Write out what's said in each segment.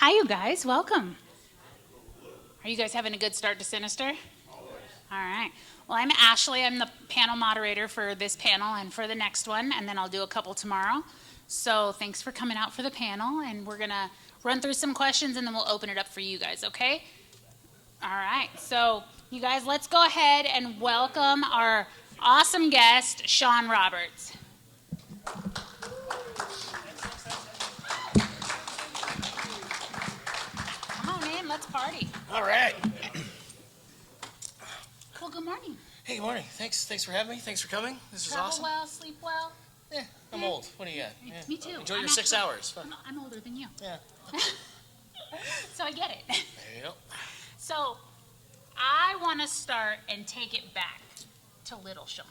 Hi, you guys. Welcome. Are you guys having a good start to Sinister? All right. Well, I'm Ashley. I'm the panel moderator for this panel and for the next one, and then I'll do a couple tomorrow. So thanks for coming out for the panel, and we're going to run through some questions, and then we'll open it up for you guys, okay? All right. So you guys, let's go ahead and welcome our awesome guest, Shawn Roberts. Come on in. Let's party. All right. Well, good morning. Hey, good morning. Thanks for having me. Thanks for coming. This is Travel awesome. well, sleep well. Yeah, I'm old. What do you got? Yeah. Me too. Enjoy I'm your 6 actually- hours. Fun. I'm older than you. Yeah. So I get it. There you go. So I want to start and take it back to Little Shawn.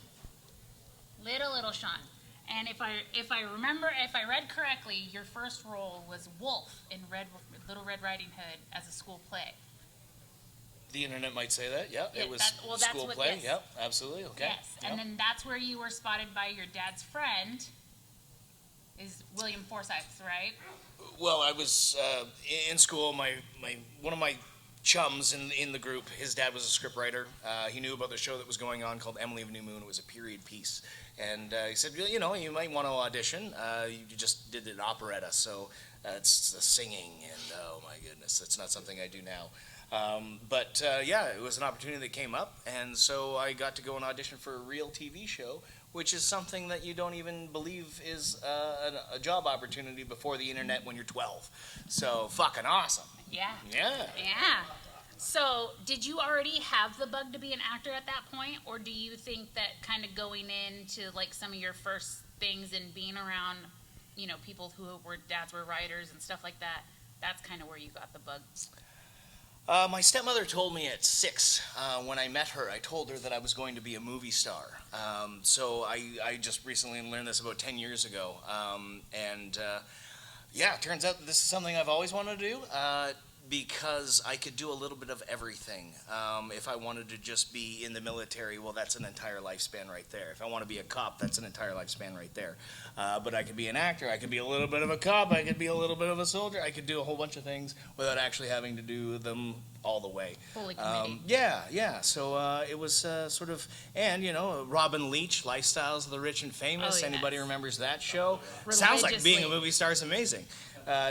Little Shawn. And if I read correctly, your first role was Wolf in Little Red Riding Hood as a school play. The internet might say that. Yeah, Yeah, it was that's school what play. this- Yep, absolutely. Okay. Yes. And then that's where you were spotted by your dad's friend, is William Forsyth, right? Well, I was in school. My one of my chums in the group, his dad was a scriptwriter. He knew about the show that was going on called Emily of New Moon. It was a period piece, and he said, you know, you might want to audition. You just did an operetta, so it's the singing, and oh my goodness, that's not something I do now. But yeah, it was an opportunity that came up, and so I got to go and audition for a real TV show, which is something that you don't even believe is a job opportunity before the internet when you're 12. So fucking awesome. Yeah. Yeah. Yeah. So, did you already have the bug to be an actor at that point, or do you think that kind of going into like some of your first things and being around, you know, people who were dads were writers and stuff like that, that's kind of where you got the bug? My stepmother told me at 6, when I met her, I told her that I was going to be a movie star. So I just recently learned this about 10 years ago. Yeah, it turns out that this is something I've always wanted to do, because I could do a little bit of everything. If I wanted to just be in the military, well, that's an entire lifespan right there. If I want to be a cop, that's an entire lifespan right there. But I could be an actor, I could be a little bit of a cop, I could be a little bit of a soldier, I could do a whole bunch of things without actually having to do them all the way. Fully committed. Yeah. So it was sort of, and you know, Robin Leach, Lifestyles of the Rich and Famous. Oh, yes. Anybody remembers that show? Sounds like being a Religiously. movie star is amazing.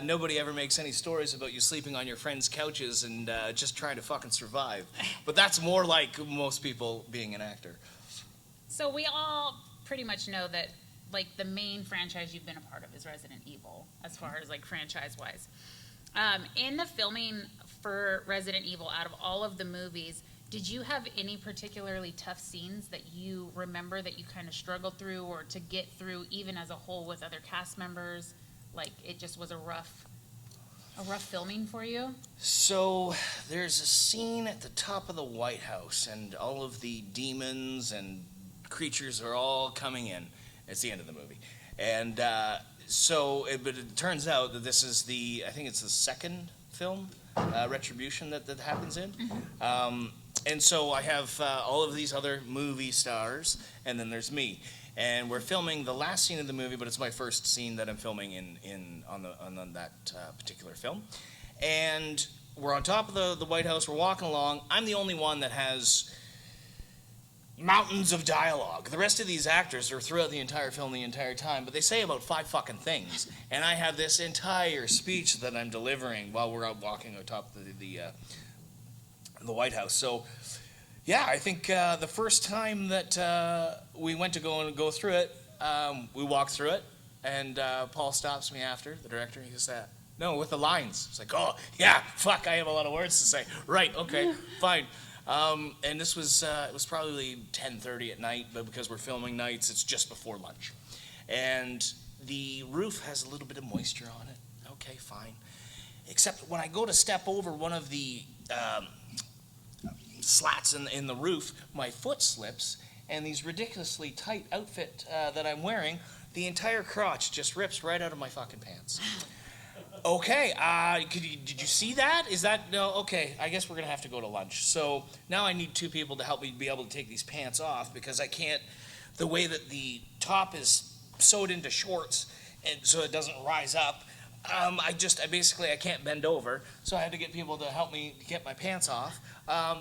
Nobody ever makes any stories about you sleeping on your friends' couches and just trying to fucking survive. But that's more like most people being an actor. So we all pretty much know that like the main franchise you've been a part of is Resident Evil, as far as like franchise-wise. In the filming for Resident Evil, out of all of the movies, did you have any particularly tough scenes that you remember that you kind of struggled through or to get through even as a whole with other cast members? Like it just was a rough filming for you? So there's a scene at the top of the White House, and all of the demons and creatures are all coming in. It's the end of the movie. And but it turns out that this is I think it's the second film, Retribution, that happens in. Mm-hmm. And so I have all of these other movie stars, and then there's me. And we're filming the last scene of the movie, but it's my first scene that I'm filming on that particular film. And we're on top of the White House. We're walking along. I'm the only one that has mountains of dialogue. The rest of these actors are throughout the entire film the entire time, but they say about 5 fucking things. And I have this entire speech that I'm delivering while we're out walking on top of the White House. So, yeah, I think the first time that we went to go through it, we walked through it, and Paul stops me after, the director, and he says, no, with the lines. It's like, oh, yeah, fuck, I have a lot of words to say. Right, okay, fine. And this was, it was probably 10:30 at night, but because we're filming nights, it's just before lunch. And the roof has a little bit of moisture on it. Okay, fine. Except when I go to step over one of the slats in the roof, my foot slips, and these ridiculously tight outfit that I'm wearing, the entire crotch just rips right out of my fucking pants. Okay, did you see that? Is that, no, okay, I guess we're gonna have to go to lunch. So now I need 2 people to help me be able to take these pants off, because I can't, the way that the top is sewed into shorts, and so it doesn't rise up, I can't bend over, so I had to get people to help me get my pants off.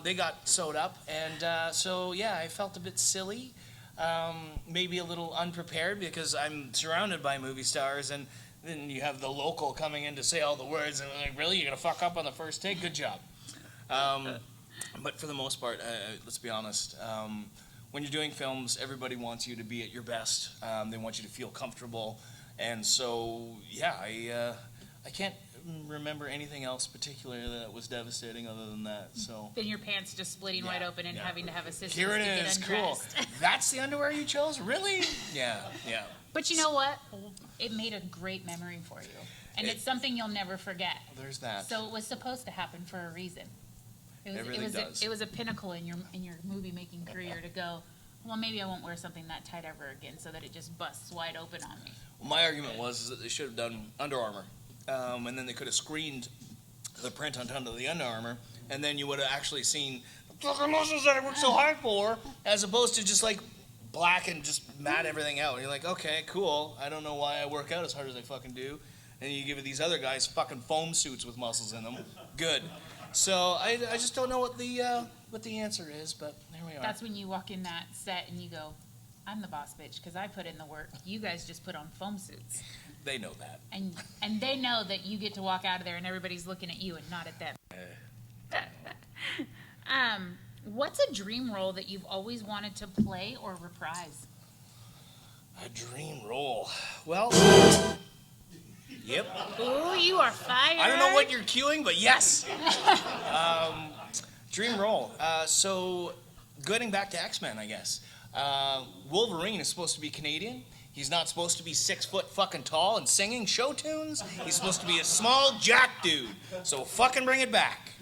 They got sewed up, and so yeah, I felt a bit silly, maybe a little unprepared because I'm surrounded by movie stars, and then you have the local coming in to say all the words, and I'm like, really, you're gonna fuck up on the first take? Good job. But for the most part, let's be honest. When you're doing films, everybody wants you to be at your best. They want you to feel comfortable. And so, yeah, I can't remember anything else particularly that was devastating other than that. So Then your pants just splitting wide open and having to have assistance here it to get is, undressed. cool. That's the underwear you chose? Really? Yeah. But you know what? It made a great memory for you. And it's something you'll never forget. There's that. So it was supposed to happen for a reason. It was a pinnacle in your movie making career to go, well, maybe I won't wear something that tight ever again, so that it just busts wide open on me. Well, my argument was that they should have done Under Armour, and then they could have screened the print on top of the Under Armour, and then you would have actually seen the fucking muscles that I worked so hard for, as opposed to just like black and just mat everything out. And you're like, okay, cool. I don't know why I work out as hard as I fucking do. And you give these other guys fucking foam suits with muscles in them. Good. So I just don't know what the answer is, but there we are. That's when you walk in that set and you go, I'm the boss bitch because I put in the work. You guys just put on foam suits. They know that. And they know that you get to walk out of there and everybody's looking at you and not at them. What's a dream role that you've always wanted to play or reprise? A dream role. Well, yep. Ooh, you are fired. I don't know what you're cueing, but yes. Dream role. So, getting back to X-Men, I guess. Wolverine is supposed to be Canadian. He's not supposed to be 6 foot fucking tall and singing show tunes. He's supposed to be a small jack dude. So fucking bring it back.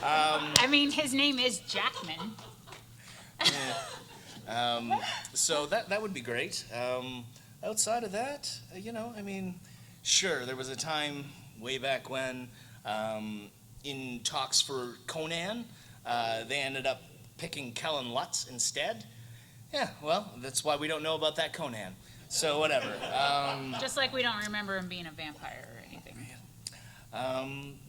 I mean, his name is Jackman. So that would be great. Outside of that, I mean, sure, there was a time way back when, in talks for Conan, they ended up picking Kellen Lutz instead. Yeah, well, that's why we don't know about that Conan. So whatever. Just like we don't remember him being a vampire or anything.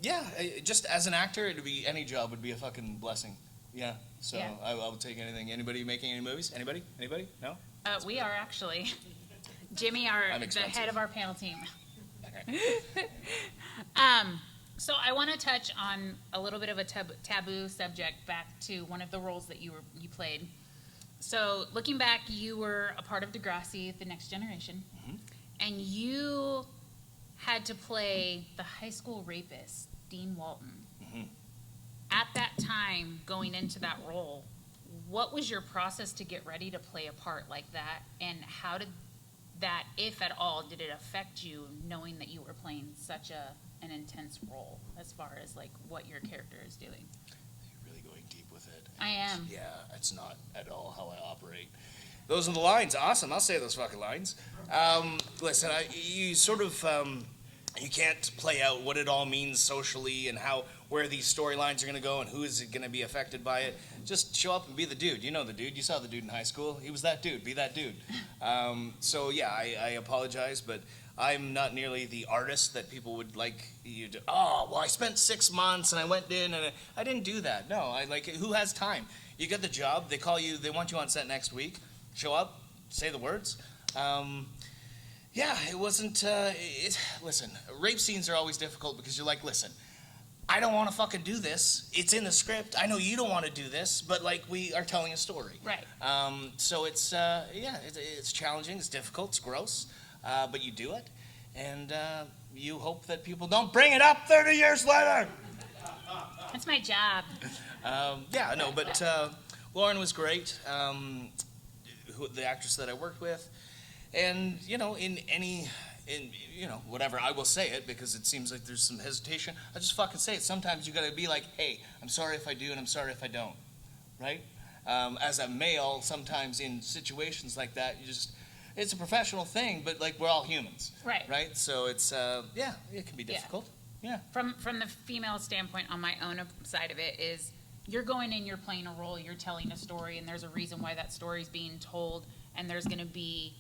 Yeah, just as an actor, any job would be a fucking blessing. Yeah, so Yeah. I would take anything. Anybody making any movies? Anybody? No? We are actually. Jimmy, I'm the expensive. head of our panel team. Okay. So I want to touch on a little bit of a taboo subject back to one of the roles that you played. So looking back, you were a part of Degrassi, The Next Generation, and you had to play the high school rapist, Dean Walton. At that time, going into that role, what was your process to get ready to play a part like that, and how did that, if at all, did it affect you knowing that you were playing such an intense role as far as like what your character is doing? You're really going deep with it. I am. Yeah, it's not at all how I operate. Those are the lines. Awesome. I'll say those fucking lines. Listen, you sort of you can't play out what it all means socially and where these storylines are going to go and who is going to be affected by it. Just show up and be the dude. You know the dude. You saw the dude in high school. He was that dude. Be that dude. So yeah, I apologize, but I'm not nearly the artist that people would like you to. Oh, well, I spent 6 months and I went in and I didn't do that. No, who has time? You get the job. They call you. They want you on set next week. Show up. Say the words. Yeah, it wasn't. Listen, rape scenes are always difficult because you're like, listen, I don't want to fucking do this. It's in the script. I know you don't want to do this, but like we are telling a story. Right. So it's it's challenging. It's difficult. It's gross, but you do it, and you hope that people don't bring it up 30 years later. That's my job. Yeah, no, but Lauren was great. The actress that I worked with. And, whatever, I will say it because it seems like there's some hesitation. I just fucking say it. Sometimes you gotta be like, hey, I'm sorry if I do and I'm sorry if I don't, right? As a male, sometimes in situations like that, it's a professional thing, but like we're all humans. Right. Right? So it's, it can be difficult. Yeah. From the female standpoint on my own side of it is you're going in, you're playing a role, you're telling a story, and there's a reason why that story is being told, and there's going to be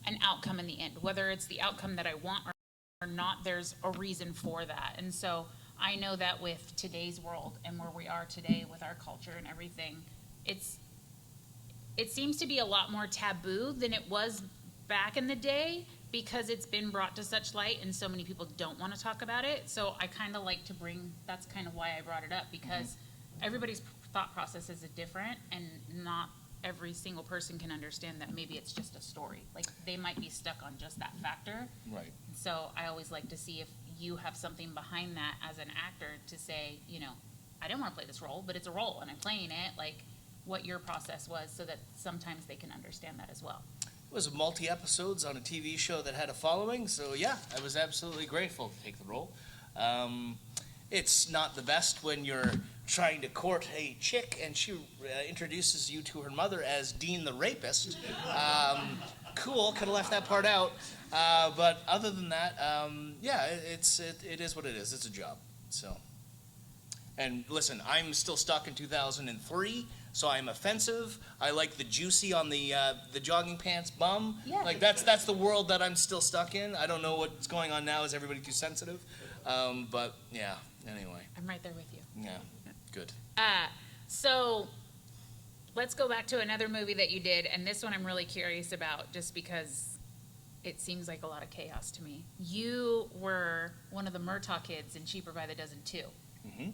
an outcome in the end, whether it's the outcome that I want or or not, there's a reason for that. And so I know that with today's world and where we are today with our culture and everything, it seems to be a lot more taboo than it was back in the day, because it's been brought to such light and so many people don't want to talk about it. So I kind of like to that's kind of why I brought it up, because everybody's thought process is different, and not every single person can understand that maybe it's just a story. Like, they might be stuck on just that factor. Right. So I always like to see if you have something behind that as an actor to say, I didn't want to play this role, but it's a role and I'm playing it, like what your process was, so that sometimes they can understand that as well. It was multi-episodes on a TV show that had a following, so yeah, I was absolutely grateful to take the role. It's not the best when you're trying to court a chick and she introduces you to her mother as Dean the Rapist. Cool, could have left that part out. But other than that, yeah, it is what it is. It's a job. So, and listen, I'm still stuck in 2003. So I'm offensive. I like the juicy on the jogging pants bum. Yeah. Like that's the world that I'm still stuck in. I don't know what's going on now. Is everybody too sensitive? But yeah. Anyway. I'm right there with you. Yeah. Good. So let's go back to another movie that you did, and this one I'm really curious about, just because it seems like a lot of chaos to me. You were one of the Murtaugh kids in Cheaper by the Dozen 2. Mm-hmm.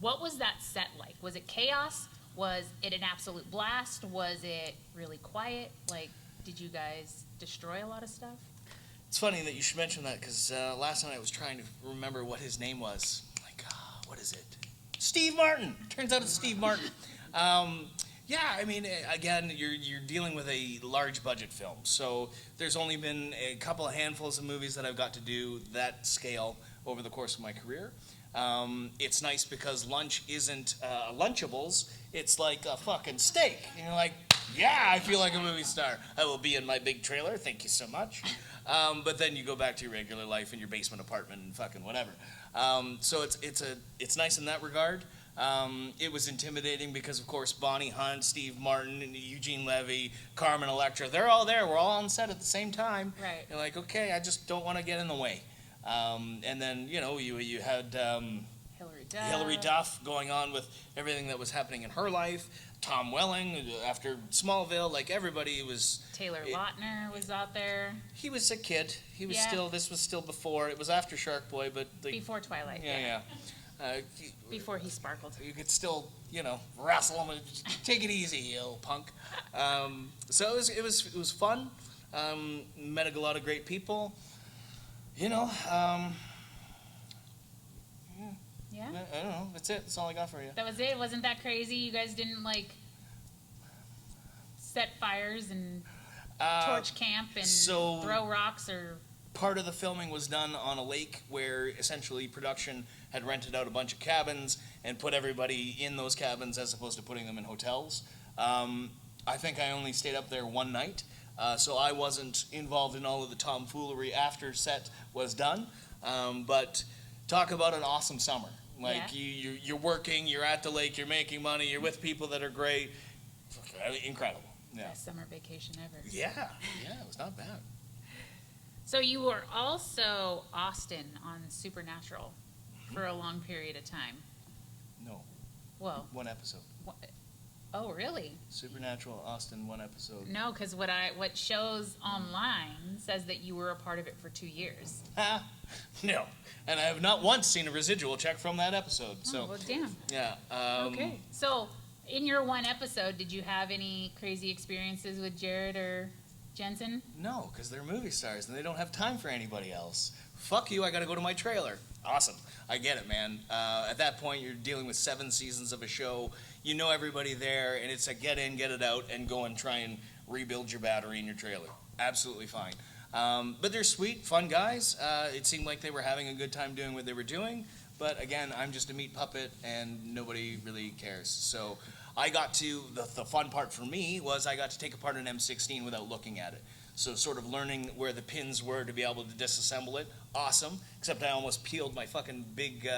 What was that set like? Was it chaos? Was it an absolute blast? Was it really quiet? Like, did you guys destroy a lot of stuff? It's funny that you should mention that, because last night I was trying to remember what his name was. Like, what is it? Steve Martin. Turns out it's Steve Martin. Yeah, I mean, again, you're dealing with a large budget film, so there's only been a couple of handfuls of movies that I've got to do that scale over the course of my career. It's nice because lunch isn't Lunchables. It's like a fucking steak. And you're like, yeah, I feel like a movie star. I will be in my big trailer. Thank you so much. But then you go back to your regular life in your basement apartment and fucking whatever. So it's nice in that regard. It was intimidating because, of course, Bonnie Hunt, Steve Martin, Eugene Levy, Carmen Electra, they're all there. We're all on set at the same time. Right. You're like, okay, I just don't want to get in the way. And then, you had Hilary Duff going on with everything that was happening in her life. Tom Welling after Smallville, like everybody was. Taylor Lautner was out there. He was a kid. He was Yeah. this was still before. It was after Shark Boy, but Before Twilight. yeah. Before he sparkled. You could still, wrestle him and take it easy, you little punk. So it was fun. Met a lot of great people. Yeah? I don't know. That's it. That's all I got for you. That was it? Wasn't that crazy? You guys didn't, set fires and torch camp and throw rocks or... Part of the filming was done on a lake where essentially production had rented out a bunch of cabins and put everybody in those cabins as opposed to putting them in hotels. I think I only stayed up there one night, so I wasn't involved in all of the tomfoolery after set was done. But talk about an awesome summer. You're working, you're at the lake, you're making money, you're with people that are great. Incredible. Yeah. Best summer vacation ever. Yeah, it was not bad. So you were also Austin on Supernatural for a long period of time. No. Well. One episode. Oh, really? Supernatural, Austin, one episode. No, because what shows online says that you were a part of it for 2 years. No. And I have not once seen a residual check from that episode. So. Oh, well, damn. Yeah. Okay. So, in your one episode, did you have any crazy experiences with Jared or Jensen? No, because they're movie stars and they don't have time for anybody else. Fuck you, I gotta go to my trailer. Awesome. I get it, man. At that point, you're dealing with 7 seasons of a show. You know everybody there, and it's a get in, get it out, and go and try and rebuild your battery in your trailer. Absolutely fine. But they're sweet, fun guys. It seemed like they were having a good time doing what they were doing. But again, I'm just a meat puppet, and nobody really cares. So I got to, the fun part for me was I got to take apart an M16 without looking at it. So sort of learning where the pins were to be able to disassemble it. Awesome. Except I almost peeled my fucking big,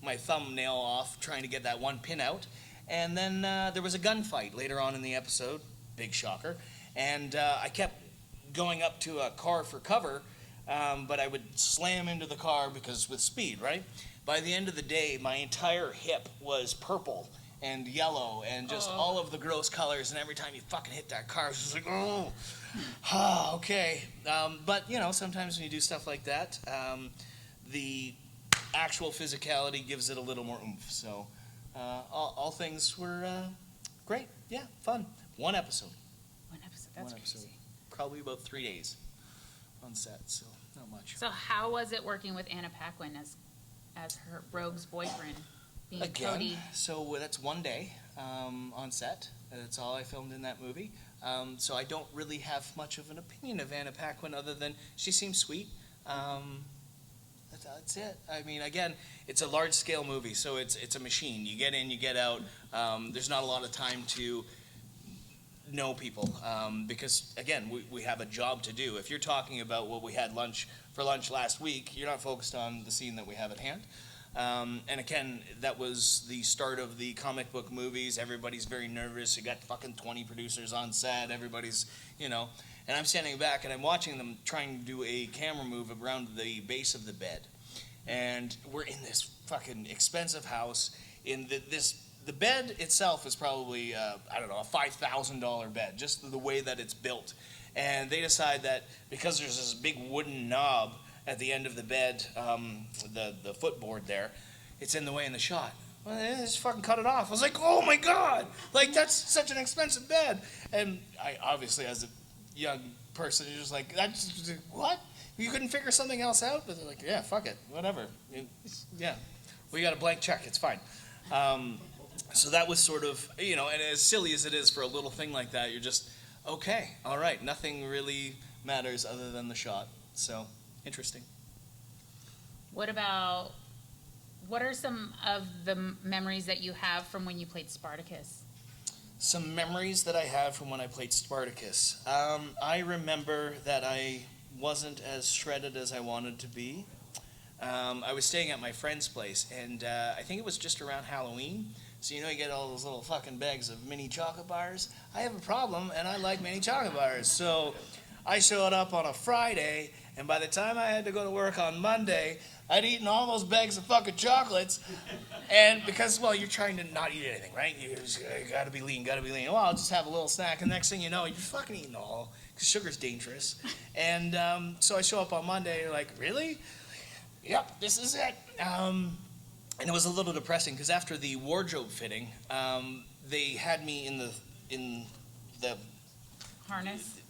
my thumbnail off trying to get that one pin out. And then there was a gunfight later on in the episode. Big shocker. And I kept going up to a car for cover but I would slam into the car because with speed, right? By the end of the day, my entire hip was purple and yellow and just all of the gross colors, and every time you fucking hit that car, it's just like, okay. But, you know, sometimes when you do stuff like that, the actual physicality gives it a little more oomph. So all things were great. Yeah, fun. One episode. That's One episode. crazy. Probably about 3 days on set, so not much. So how was it working with Anna Paquin as her Rogue's boyfriend, being Again, Cody? so that's 1 day on set. That's all I filmed in that movie. So I don't really have much of an opinion of Anna Paquin other than she seems sweet. That's it. I mean, again, it's a large-scale movie, so it's a machine. You get in, you get out. There's not a lot of time to know people because, again, we have a job to do. If you're talking about what we had for lunch last week, you're not focused on the scene that we have at hand. And again, that was the start of the comic book movies. Everybody's very nervous. You got fucking 20 producers on set. Everybody's, you know, and I'm standing back and I'm watching them trying to do a camera move around the base of the bed. And we're in this fucking expensive house. The bed itself is probably, I don't know, a $5,000 bed, just the way that it's built. And they decide that because there's this big wooden knob at the end of the bed, the footboard there, it's in the way in the shot. Well, they just fucking cut it off. I was like, oh my God, like that's such an expensive bed. And I obviously, as a young person, you're just like, that's, what? You couldn't figure something else out? But they're like, yeah, fuck it, whatever. Yeah, we got a blank check, it's fine. So that was sort of, you know, and as silly as it is for a little thing like that, you're just, okay, all right, nothing really matters other than the shot. So, interesting. What are some of the memories that you have from when you played Spartacus? Some memories that I have from when I played Spartacus. I remember that I wasn't as shredded as I wanted to be. I was staying at my friend's place, and I think it was just around Halloween. So you know you get all those little fucking bags of mini chocolate bars. I have a problem, and I like mini chocolate bars. So I showed up on a Friday, and by the time I had to go to work on Monday, I'd eaten all those bags of fucking chocolates. And because, well, you're trying to not eat anything, right? You gotta be lean. Well, I'll just have a little snack, and next thing you know, you're fucking eating all, because sugar's dangerous. And so I show up on Monday, and you're like, really? Yep, this is it. And it was a little depressing because after the wardrobe fitting, they had me in the Harness?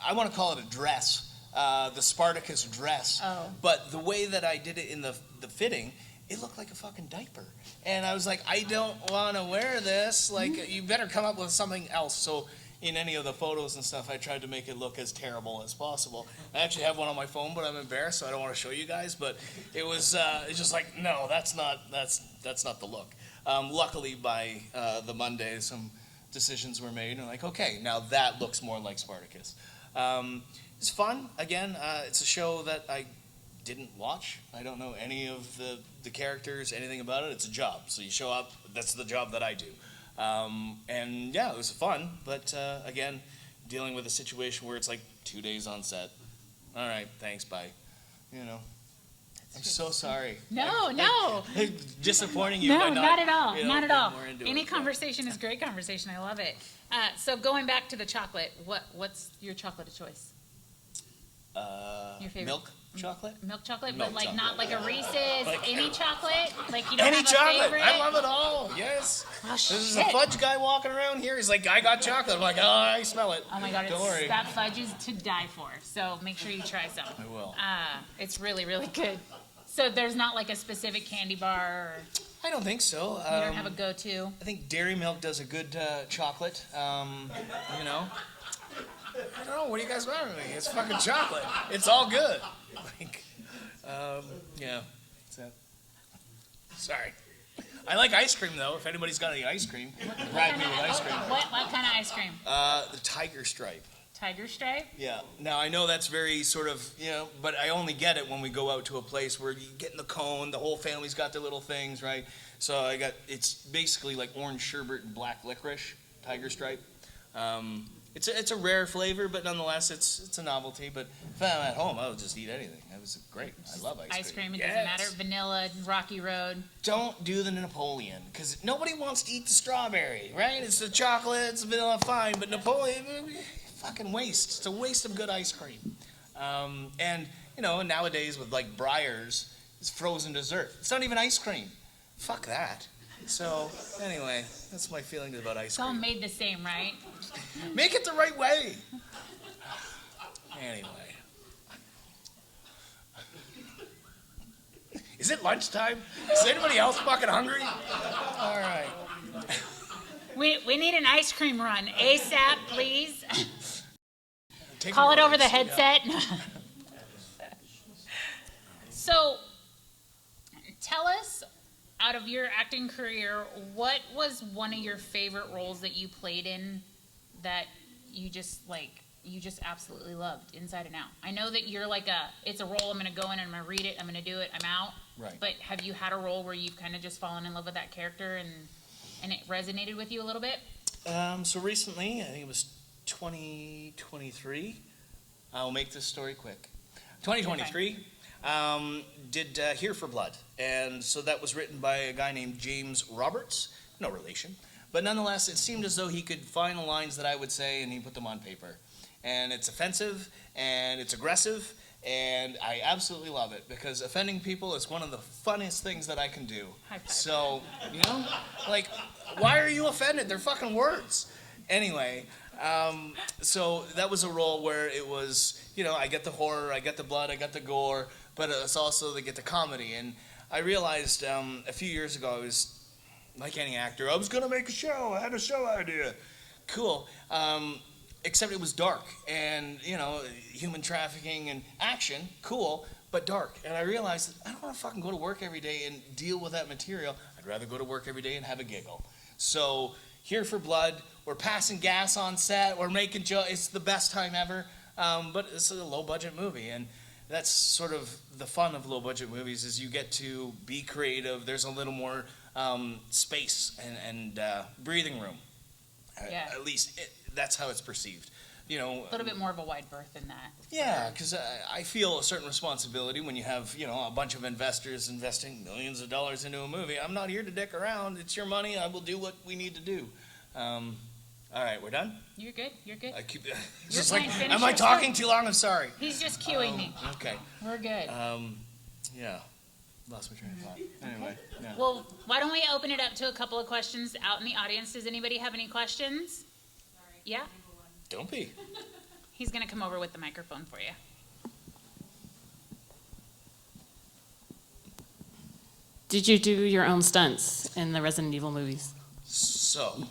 I want to call it a dress, the Spartacus dress. Oh. But the way that I did it in the fitting, it looked like a fucking diaper. And I was like, I don't want to wear this. Like, you better come up with something else. So in any of the photos and stuff, I tried to make it look as terrible as possible. I actually have one on my phone, but I'm embarrassed, so I don't want to show you guys. But it was it's just like, no, that's not the look. Luckily, by the Monday, some decisions were made, and like, okay, now that looks more like Spartacus. It's fun. Again, it's a show that I didn't watch. I don't know any of the characters, anything about it. It's a job, so you show up. That's the job that I do. And yeah, it was fun, but again, dealing with a situation where it's like 2 days on set. All right, thanks, bye. You know, I'm so sorry. No. I'm disappointing you. No, by not at all. You know, Not at all. more into Any it. conversation is great conversation. I love it. So going back to the chocolate, what's your chocolate of choice? Your favorite? Milk chocolate. Milk chocolate, Milk but like chocolate. not like a Reese's, Like- any chocolate? Like you don't Any have a chocolate. favorite? I love it all. Yes. Oh, There's a shit. fudge guy walking around here. He's like, I got chocolate. I'm like, oh, I smell it. Oh my God, Don't worry. that fudge is to die for. So make sure you try some. I will. It's really, really good. So there's not like a specific candy bar, or I don't think so. you don't have a go-to? I think Dairy Milk does a good chocolate. You know. I don't know. What do you guys want with me? It's fucking chocolate. It's all good. Like, yeah. That's it. Sorry. I like ice cream though. If anybody's got any ice cream, brag me with ice cream. What kind of ice cream? The Tiger Stripe. Tiger Stripe? Yeah. Now I know that's very sort of, you know, but I only get it when we go out to a place where you get in the cone. The whole family's got their little things, right? So it's basically like orange sherbet and black licorice, Tiger Stripe. It's a rare flavor, but nonetheless, it's a novelty. But if I'm at home, I would just eat anything. It was great. I love ice cream. Ice cream, it doesn't matter. Vanilla, Rocky Road. Don't do the Napoleon, because nobody wants to eat the strawberry, right? It's the chocolate, it's vanilla, fine, but Napoleon, fucking waste. It's a waste of good ice cream. And, nowadays with like Breyers, it's frozen dessert. It's not even ice cream. Fuck that. So, anyway, that's my feelings about ice It's all cream. made the same, right? Make it the right way. Anyway. Is it lunchtime? Is anybody else fucking hungry? All right. We need an ice cream run. ASAP, please. Take Call it your over the orders. headset. So, tell us, out of your acting career, what was one of your favorite roles that you played in that you just absolutely loved inside and out? I know that you're like it's a role, I'm going to go in and I'm going to read it, I'm going to do it, I'm out. Right. But have you had a role where you've kind of just fallen in love with that character and it resonated with you a little bit? So recently, I think it was 2023. I'll make this story quick. 2023, did Here for Blood. And so that was written by a guy named Shawn Roberts. No relation. But nonetheless, it seemed as though he could find the lines that I would say and he put them on paper. And it's offensive and it's aggressive. And I absolutely love it because offending people is one of the funniest things that I can do. High five. So, like, why are you offended? They're fucking words. Anyway, so that was a role where it was, I get the horror, I get the blood, I get the gore, but it's also they get the comedy. And I realized a few years ago, I was like any actor, I was going to make a show. I had a show idea. Cool. Except it was dark and, human trafficking and action, cool, but dark. And I realized that I don't want to fucking go to work every day and deal with that material. I'd rather go to work every day and have a giggle. So, Here for Blood, we're passing gas on set, we're making jokes, it's the best time ever, but it's a low-budget movie. And that's sort of the fun of low-budget movies is you get to be creative, there's a little more space and breathing room. Yeah. At least that's how it's perceived. A little bit more of a wide berth than that. Yeah, because I feel a certain responsibility when you have, a bunch of investors investing millions of dollars into a movie. I'm not here to dick around. It's your money. I will do what we need to do. All right, we're done? You're good. I keep, it's You're just fine. like, Finish am I your talking story. too long? I'm sorry. He's just cueing me. Okay. We're good. Yeah. Lost my train of thought. Anyway, yeah. Well, why don't we open it up to a couple of questions out in the audience? Does anybody have any questions? Sorry. Yeah? Don't be. He's going to come over with the microphone for you. Did you do your own stunts in the Resident Evil movies? So,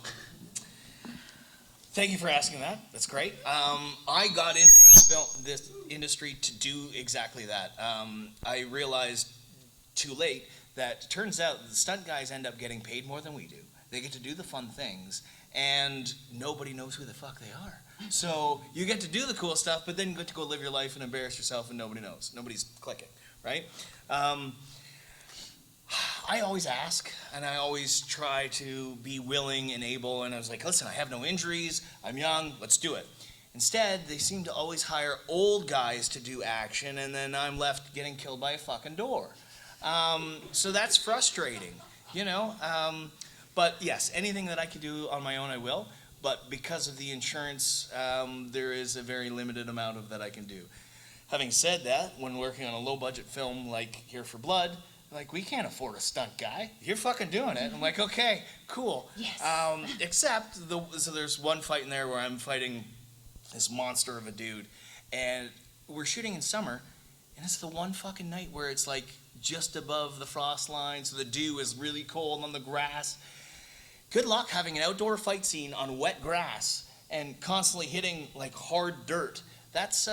thank you for asking that. That's great. I got into this industry to do exactly that. I realized too late that it turns out the stunt guys end up getting paid more than we do. They get to do the fun things, and nobody knows who the fuck they are. So you get to do the cool stuff, but then you get to go live your life and embarrass yourself, and nobody knows. Nobody's clicking, right? I always ask, and I always try to be willing and able, and I was like, listen, I have no injuries, I'm young, let's do it. Instead, they seem to always hire old guys to do action, and then I'm left getting killed by a fucking door. So that's frustrating, But yes, anything that I could do on my own, I will. But because of the insurance, there is a very limited amount of that I can do. Having said that, when working on a low-budget film like Here for Blood, we can't afford a stunt guy. You're fucking doing it. I'm like, okay, cool. Yes. Except, so there's one fight in there where I'm fighting this monster of a dude, and we're shooting in summer, and it's the one fucking night where it's just above the frost line, so the dew is really cold on the grass. Good luck having an outdoor fight scene on wet grass and constantly hitting hard dirt. That's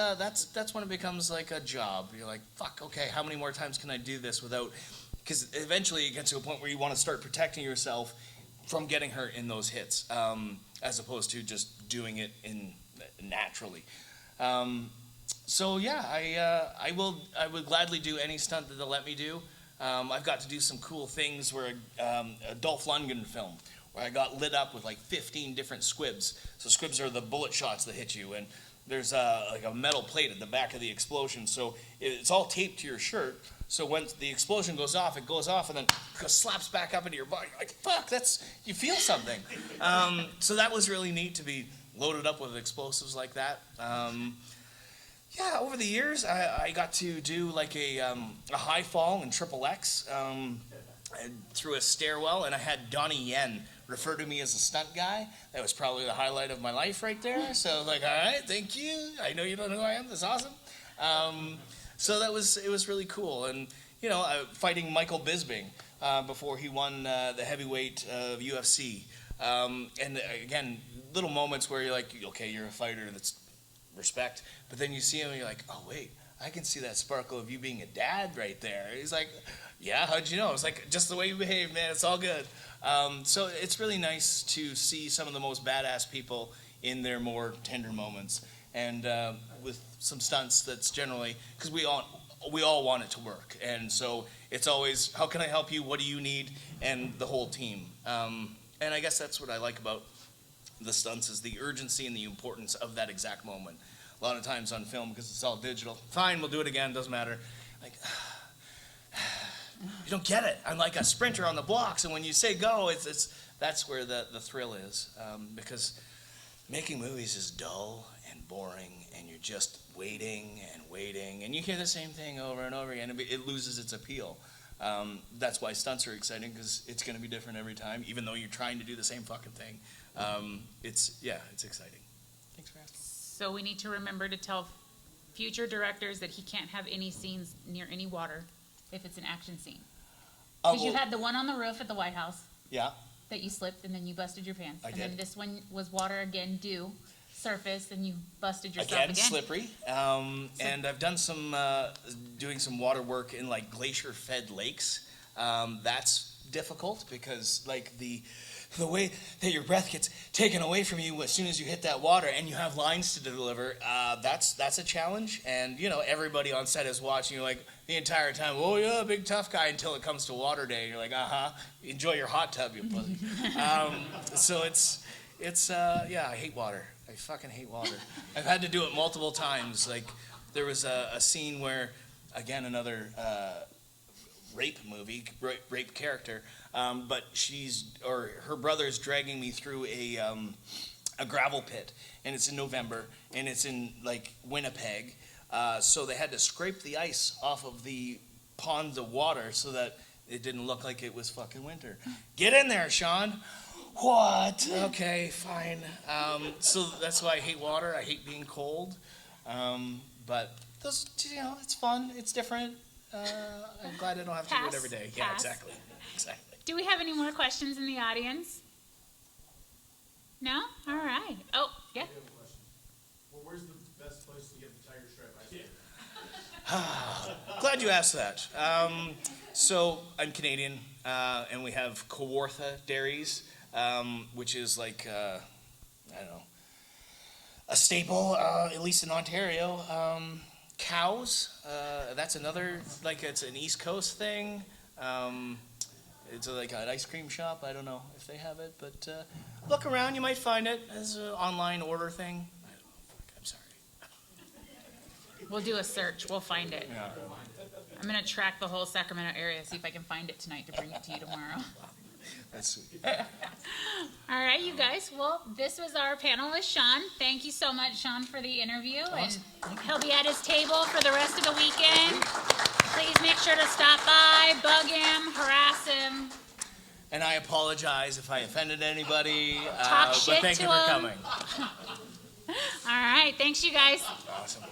when it becomes like a job. You're like, fuck, okay, how many more times can I do this without? Because eventually you get to a point where you want to start protecting yourself from getting hurt in those hits, as opposed to just doing it naturally. So yeah, I would gladly do any stunt that they'll let me do. I've got to do some cool things where a Dolph Lundgren film where I got lit up with like 15 different squibs. So squibs are the bullet shots that hit you, and there's like a metal plate at the back of the explosion. So it's all taped to your shirt. So when the explosion goes off, it goes off and then slaps back up into your body. You're like, fuck, you feel something. So that was really neat to be loaded up with explosives like that. Yeah, over the years, I got to do like a high fall in XXX through a stairwell, and I had Donnie Yen refer to me as a stunt guy. That was probably the highlight of my life right there. So I was like, all right, thank you. I know you don't know who I am. That's awesome. So it was really cool. And, fighting Michael Bisping before he won the heavyweight of UFC. And again, little moments where you're like, okay, you're a fighter, that's respect. But then you see him and you're like, oh, wait, I can see that sparkle of you being a dad right there. He's like, yeah, how'd you know? It's like, just the way you behave, man, it's all good. So it's really nice to see some of the most badass people in their more tender moments. And with some stunts that's generally, because we all want it to work. And so it's always, how can I help you? What do you need? And the whole team. And I guess that's what I like about the stunts is the urgency and the importance of that exact moment. A lot of times on film, because it's all digital, fine, we'll do it again, doesn't matter. Like, you don't get it. I'm like a sprinter on the blocks, and when you say go, that's where the thrill is. Because making movies is dull and boring, and you're just waiting, and you hear the same thing over and over again, and it loses its appeal. That's why stunts are exciting, because it's going to be different every time, even though you're trying to do the same fucking thing. It's exciting. Thanks for asking. So we need to remember to tell future directors that he can't have any scenes near any water if it's an action scene. Because you had the one on the roof at the White House. Yeah. That you slipped and then you busted your pants. I did. Then this one was water again, dew, surface, and you busted yourself again. Again, slippery. And I've done doing some water work in like glacier-fed lakes. That's difficult because like the way that your breath gets taken away from you as soon as you hit that water, and you have lines to deliver, that's a challenge. And everybody on set is watching you like the entire time. Oh yeah, big tough guy, until it comes to water day, and you're like, enjoy your hot tub, you pussy. So I hate water. I fucking hate water. I've had to do it multiple times. Like there was a scene where, again, another rape movie, rape character. But her brother's dragging me through a gravel pit, and it's in November, and it's in like Winnipeg. So they had to scrape the ice off of the ponds of water so that it didn't look like it was fucking winter. Get in there, Shawn. What? Okay, fine. So that's why I hate water. I hate being cold. But those, it's fun. It's different. I'm glad I don't have to do it every day. Yeah, exactly. Do we have any more questions in the audience? No? All right. Oh, yeah. I have a question. Well, where's the best place to get the tiger stripe ice cream? Glad you asked that. So I'm Canadian, and we have Kawartha Dairies, which is like, I don't know, a staple, at least in Ontario. Cows, that's another, like it's an East Coast thing. It's like an ice cream shop. I don't know if they have it, but look around. You might find it as an online order thing. I'm sorry. We'll do a search. We'll find it. Yeah. I'm going to track the whole Sacramento area, see if I can find it tonight to bring it to you tomorrow. That's sweet. All right, you guys. Well, this was our panel with Shawn. Thank you so much, Shawn, for the interview. Awesome. And he'll be at his table for the rest of the weekend. Please make sure to stop by, bug him, harass him. And I apologize if I offended anybody. Talk shit but thank to you for him. coming. All right. Thanks, you guys. Awesome.